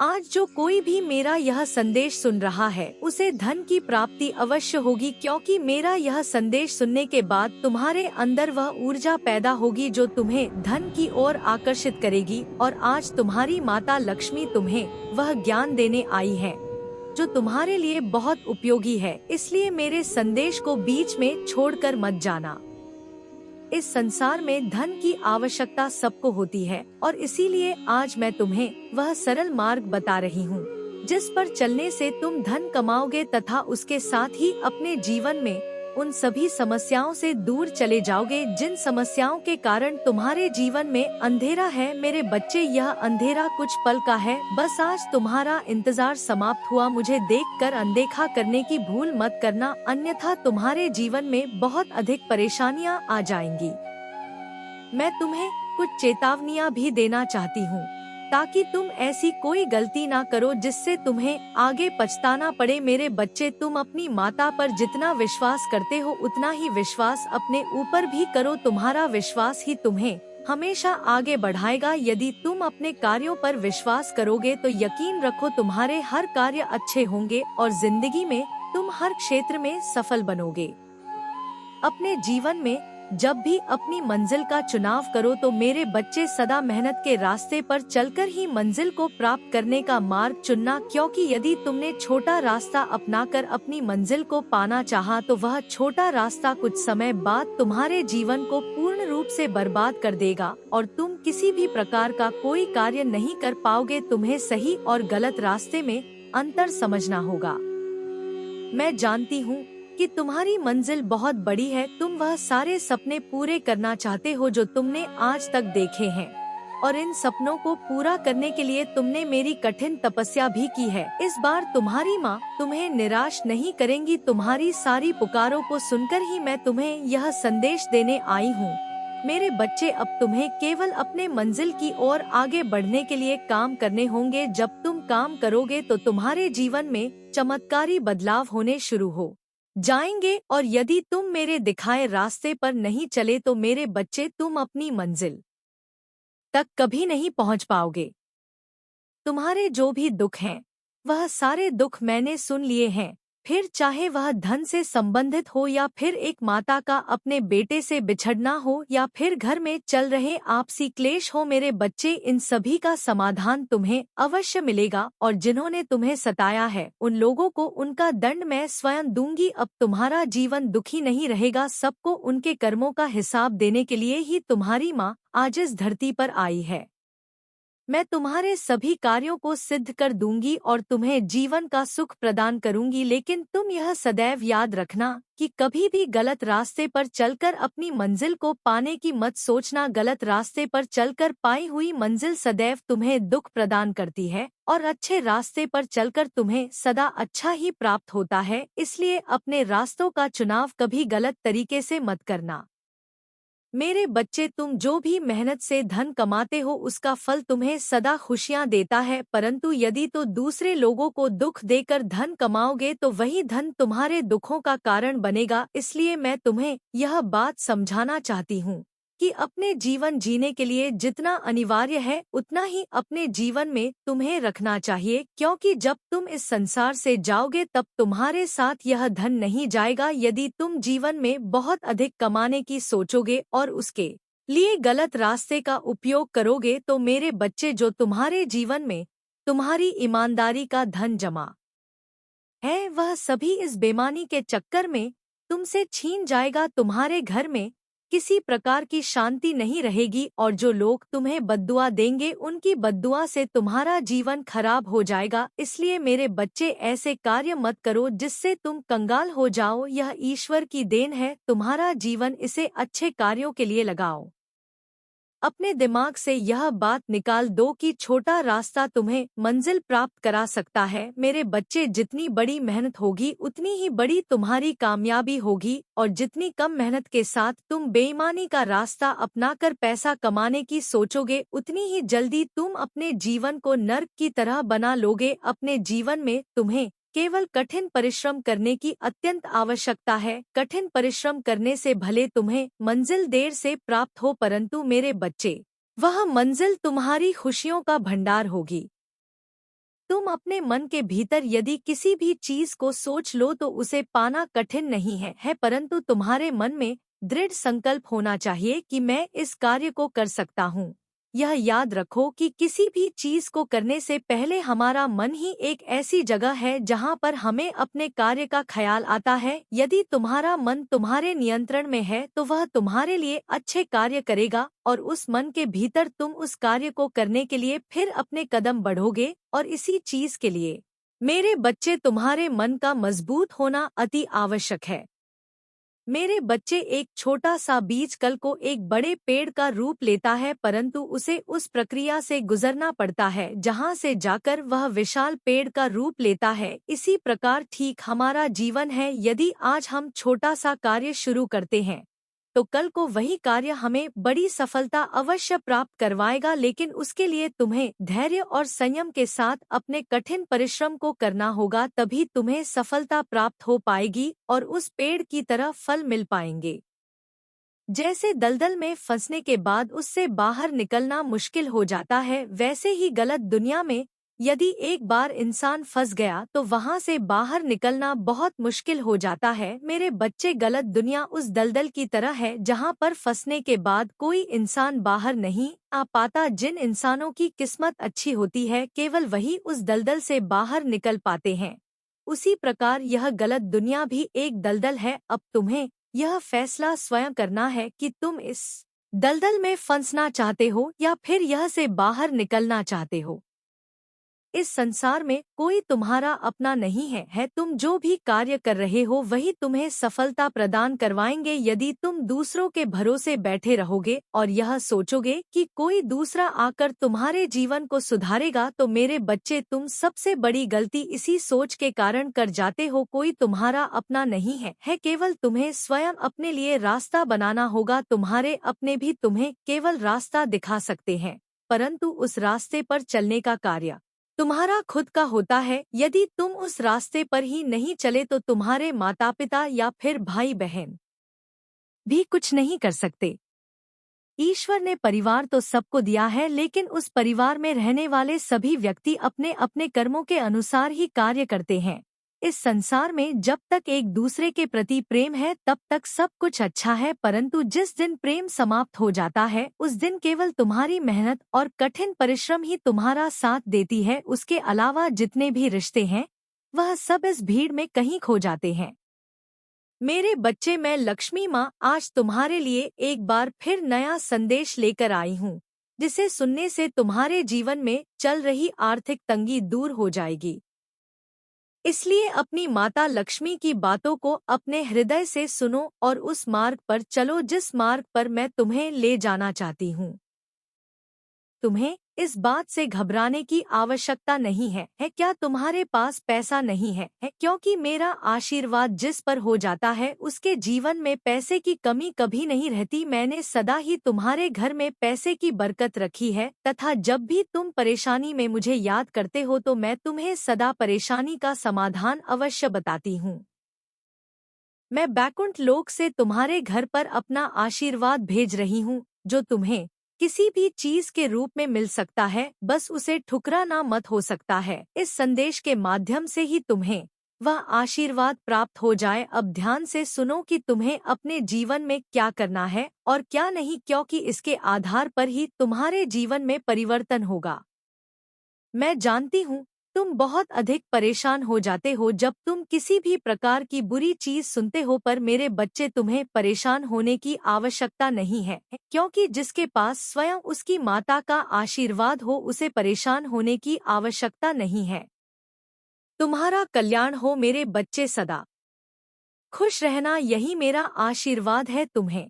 आज जो कोई भी मेरा यह संदेश सुन रहा है उसे धन की प्राप्ति अवश्य होगी, क्योंकि मेरा यह संदेश सुनने के बाद तुम्हारे अंदर वह ऊर्जा पैदा होगी जो तुम्हें धन की ओर आकर्षित करेगी। और आज तुम्हारी माता लक्ष्मी तुम्हें वह ज्ञान देने आई है जो तुम्हारे लिए बहुत उपयोगी है। इसलिए मेरे संदेश को बीच में छोड़कर मत जाना। इस संसार में धन की आवश्यकता सबको होती है और इसीलिए आज मैं तुम्हें वह सरल मार्ग बता रही हूँ जिस पर चलने से तुम धन कमाओगे तथा उसके साथ ही अपने जीवन में उन सभी समस्याओं से दूर चले जाओगे जिन समस्याओं के कारण तुम्हारे जीवन में अंधेरा है। मेरे बच्चे, यह अंधेरा कुछ पल का है। बस आज तुम्हारा इंतजार समाप्त हुआ। मुझे देखकर अनदेखा करने की भूल मत करना, अन्यथा तुम्हारे जीवन में बहुत अधिक परेशानियां आ जाएंगी। मैं तुम्हें कुछ चेतावनियां भी देना चाहती हूँ ताकि तुम ऐसी कोई गलती ना करो जिससे तुम्हें आगे पछताना पड़े। मेरे बच्चे, तुम अपनी माता पर जितना विश्वास करते हो उतना ही विश्वास अपने ऊपर भी करो। तुम्हारा विश्वास ही तुम्हें हमेशा आगे बढ़ाएगा। यदि तुम अपने कार्यों पर विश्वास करोगे तो यकीन रखो तुम्हारे हर कार्य अच्छे होंगे और जिंदगी में तुम हर क्षेत्र में सफल बनोगे। अपने जीवन में जब भी अपनी मंजिल का चुनाव करो तो मेरे बच्चे सदा मेहनत के रास्ते पर चलकर ही मंजिल को प्राप्त करने का मार्ग चुनना, क्योंकि यदि तुमने छोटा रास्ता अपनाकर अपनी मंजिल को पाना चाहा तो वह छोटा रास्ता कुछ समय बाद तुम्हारे जीवन को पूर्ण रूप से बर्बाद कर देगा और तुम किसी भी प्रकार का कोई कार्य नहीं कर पाओगे। तुम्हें सही और गलत रास्ते में अंतर समझना होगा। मैं जानती हूँ कि तुम्हारी मंजिल बहुत बड़ी है। तुम वह सारे सपने पूरे करना चाहते हो जो तुमने आज तक देखे हैं और इन सपनों को पूरा करने के लिए तुमने मेरी कठिन तपस्या भी की है। इस बार तुम्हारी माँ तुम्हें निराश नहीं करेंगी। तुम्हारी सारी पुकारों को सुनकर ही मैं तुम्हें यह संदेश देने आई हूँ। मेरे बच्चे, अब तुम्हें केवल अपने मंजिल की ओर आगे बढ़ने के लिए काम करने होंगे। जब तुम काम करोगे तो तुम्हारे जीवन में चमत्कारी बदलाव होने शुरू हो जाएंगे और यदि तुम मेरे दिखाए रास्ते पर नहीं चले तो मेरे बच्चे, तुम अपनी मंजिल तक कभी नहीं पहुंच पाओगे। तुम्हारे जो भी दुख हैं, वह सारे दुख मैंने सुन लिए हैं। फिर चाहे वह धन से संबंधित हो या फिर एक माता का अपने बेटे से बिछड़ना हो या फिर घर में चल रहे आपसी क्लेश हो, मेरे बच्चे, इन सभी का समाधान तुम्हें अवश्य मिलेगा और जिन्होंने तुम्हें सताया है उन लोगों को उनका दंड मैं स्वयं दूंगी। अब तुम्हारा जीवन दुखी नहीं रहेगा। सबको उनके कर्मों का हिसाब देने के लिए ही तुम्हारी माँ आज इस धरती पर आई है। मैं तुम्हारे सभी कार्यों को सिद्ध कर दूंगी और तुम्हें जीवन का सुख प्रदान करूंगी। लेकिन तुम यह सदैव याद रखना कि कभी भी गलत रास्ते पर चलकर अपनी मंजिल को पाने की मत सोचना। गलत रास्ते पर चलकर पाई हुई मंजिल सदैव तुम्हें दुख प्रदान करती है और अच्छे रास्ते पर चलकर तुम्हें सदा अच्छा ही प्राप्त होता है। इसलिए अपने रास्तों का चुनाव कभी गलत तरीके से मत करना। मेरे बच्चे, तुम जो भी मेहनत से धन कमाते हो उसका फल तुम्हें सदा खुशियां देता है, परंतु यदि तो दूसरे लोगों को दुख देकर धन कमाओगे तो वही धन तुम्हारे दुखों का कारण बनेगा। इसलिए मैं तुम्हें यह बात समझाना चाहती हूँ कि अपने जीवन जीने के लिए जितना अनिवार्य है उतना ही अपने जीवन में तुम्हें रखना चाहिए, क्योंकि जब तुम इस संसार से जाओगे तब तुम्हारे साथ यह धन नहीं जाएगा। यदि तुम जीवन में बहुत अधिक कमाने की सोचोगे और उसके लिए गलत रास्ते का उपयोग करोगे तो मेरे बच्चे, जो तुम्हारे जीवन में तुम्हारी ईमानदारी का धन जमा है वह सभी इस बेईमानी के चक्कर में तुमसे छीन जाएगा। तुम्हारे घर में किसी प्रकार की शांति नहीं रहेगी और जो लोग तुम्हें बद्दुआ देंगे उनकी बद्दुआ से तुम्हारा जीवन खराब हो जाएगा। इसलिए मेरे बच्चे, ऐसे कार्य मत करो जिससे तुम कंगाल हो जाओ। यह ईश्वर की देन है, तुम्हारा जीवन, इसे अच्छे कार्यों के लिए लगाओ। अपने दिमाग से यह बात निकाल दो कि छोटा रास्ता तुम्हें मंजिल प्राप्त करा सकता है। मेरे बच्चे, जितनी बड़ी मेहनत होगी उतनी ही बड़ी तुम्हारी कामयाबी होगी और जितनी कम मेहनत के साथ तुम बेईमानी का रास्ता अपनाकर पैसा कमाने की सोचोगे उतनी ही जल्दी तुम अपने जीवन को नर्क की तरह बना लोगे। अपने जीवन में तुम्हें केवल कठिन परिश्रम करने की अत्यंत आवश्यकता है। कठिन परिश्रम करने से भले तुम्हें मंजिल देर से प्राप्त हो, परंतु मेरे बच्चे, वह मंजिल तुम्हारी खुशियों का भंडार होगी। तुम अपने मन के भीतर यदि किसी भी चीज को सोच लो तो उसे पाना कठिन नहीं है, परंतु तुम्हारे मन में दृढ़ संकल्प होना चाहिए कि मैं इस कार्य को कर सकता हूँ। यह याद रखो कि किसी भी चीज को करने से पहले हमारा मन ही एक ऐसी जगह है जहाँ पर हमें अपने कार्य का ख्याल आता है। यदि तुम्हारा मन तुम्हारे नियंत्रण में है तो वह तुम्हारे लिए अच्छे कार्य करेगा और उस मन के भीतर तुम उस कार्य को करने के लिए फिर अपने कदम बढ़ोगे। और इसी चीज के लिए मेरे बच्चे तुम्हारे मन का मजबूत होना अति आवश्यक है। मेरे बच्चे, एक छोटा सा बीज कल को एक बड़े पेड़ का रूप लेता है, परंतु उसे उस प्रक्रिया से गुजरना पड़ता है जहाँ से जाकर वह विशाल पेड़ का रूप लेता है। इसी प्रकार ठीक हमारा जीवन है। यदि आज हम छोटा सा कार्य शुरू करते हैं तो कल को वही कार्य हमें बड़ी सफलता अवश्य प्राप्त करवाएगा, लेकिन उसके लिए तुम्हें धैर्य और संयम के साथ अपने कठिन परिश्रम को करना होगा, तभी तुम्हें सफलता प्राप्त हो पाएगी और उस पेड़ की तरह फल मिल पाएंगे। जैसे दलदल में फंसने के बाद उससे बाहर निकलना मुश्किल हो जाता है, वैसे ही गलत दुनिया में यदि एक बार इंसान फंस गया तो वहां से बाहर निकलना बहुत मुश्किल हो जाता है। मेरे बच्चे, गलत दुनिया उस दलदल की तरह है जहां पर फंसने के बाद कोई इंसान बाहर नहीं आ पाता। जिन इंसानों की किस्मत अच्छी होती है केवल वही उस दलदल से बाहर निकल पाते हैं। उसी प्रकार यह गलत दुनिया भी एक दलदल है। अब तुम्हें यह फैसला स्वयं करना है कि तुम इस दलदल में फंसना चाहते हो या फिर यह से बाहर निकलना चाहते हो। इस संसार में कोई तुम्हारा अपना नहीं है। तुम जो भी कार्य कर रहे हो वही तुम्हें सफलता प्रदान करवाएंगे। यदि तुम दूसरों के भरोसे बैठे रहोगे और यह सोचोगे कि कोई दूसरा आकर तुम्हारे जीवन को सुधारेगा तो मेरे बच्चे, तुम सबसे बड़ी गलती इसी सोच के कारण कर जाते हो। कोई तुम्हारा अपना नहीं है, केवल तुम्हें स्वयं अपने लिए रास्ता बनाना होगा। तुम्हारे अपने भी तुम्हें केवल रास्ता दिखा सकते हैं, परंतु उस रास्ते पर चलने का कार्य तुम्हारा खुद का होता है। यदि तुम उस रास्ते पर ही नहीं चले तो तुम्हारे माता पिता या फिर भाई बहन भी कुछ नहीं कर सकते। ईश्वर ने परिवार तो सबको दिया है, लेकिन उस परिवार में रहने वाले सभी व्यक्ति अपने अपने कर्मों के अनुसार ही कार्य करते हैं। इस संसार में जब तक एक दूसरे के प्रति प्रेम है तब तक सब कुछ अच्छा है, परंतु जिस दिन प्रेम समाप्त हो जाता है उस दिन केवल तुम्हारी मेहनत और कठिन परिश्रम ही तुम्हारा साथ देती है। उसके अलावा जितने भी रिश्ते हैं वह सब इस भीड़ में कहीं खो जाते हैं। मेरे बच्चे, मैं लक्ष्मी माँ आज तुम्हारे लिए एक बार फिर नया संदेश लेकर आई हूँ, जिसे सुनने से तुम्हारे जीवन में चल रही आर्थिक तंगी दूर हो जाएगी। इसलिए अपनी माता लक्ष्मी की बातों को अपने हृदय से सुनो और उस मार्ग पर चलो जिस मार्ग पर मैं तुम्हें ले जाना चाहती हूँ। तुम्हें इस बात से घबराने की आवश्यकता नहीं है क्या तुम्हारे पास पैसा नहीं है, क्योंकि मेरा आशीर्वाद जिस पर हो जाता है उसके जीवन में पैसे की कमी कभी नहीं रहती। मैंने सदा ही तुम्हारे घर में पैसे की बरकत रखी है तथा जब भी तुम परेशानी में मुझे याद करते हो तो मैं तुम्हें सदा परेशानी का समाधान अवश्य बताती हूँ। मैं बैकुंठ लोक से तुम्हारे घर पर अपना आशीर्वाद भेज रही हूँ, जो तुम्हें किसी भी चीज के रूप में मिल सकता है, बस उसे ठुकराना मत हो सकता है। इस संदेश के माध्यम से ही तुम्हें वह आशीर्वाद प्राप्त हो जाए। अब ध्यान से सुनो कि तुम्हें अपने जीवन में क्या करना है और क्या नहीं, क्योंकि इसके आधार पर ही तुम्हारे जीवन में परिवर्तन होगा। मैं जानती हूँ तुम बहुत अधिक परेशान हो जाते हो जब तुम किसी भी प्रकार की बुरी चीज सुनते हो, पर मेरे बच्चे, तुम्हें परेशान होने की आवश्यकता नहीं है, क्योंकि जिसके पास स्वयं उसकी माता का आशीर्वाद हो उसे परेशान होने की आवश्यकता नहीं है। तुम्हारा कल्याण हो मेरे बच्चे, सदा खुश रहना यही मेरा आशीर्वाद है तुम्हें।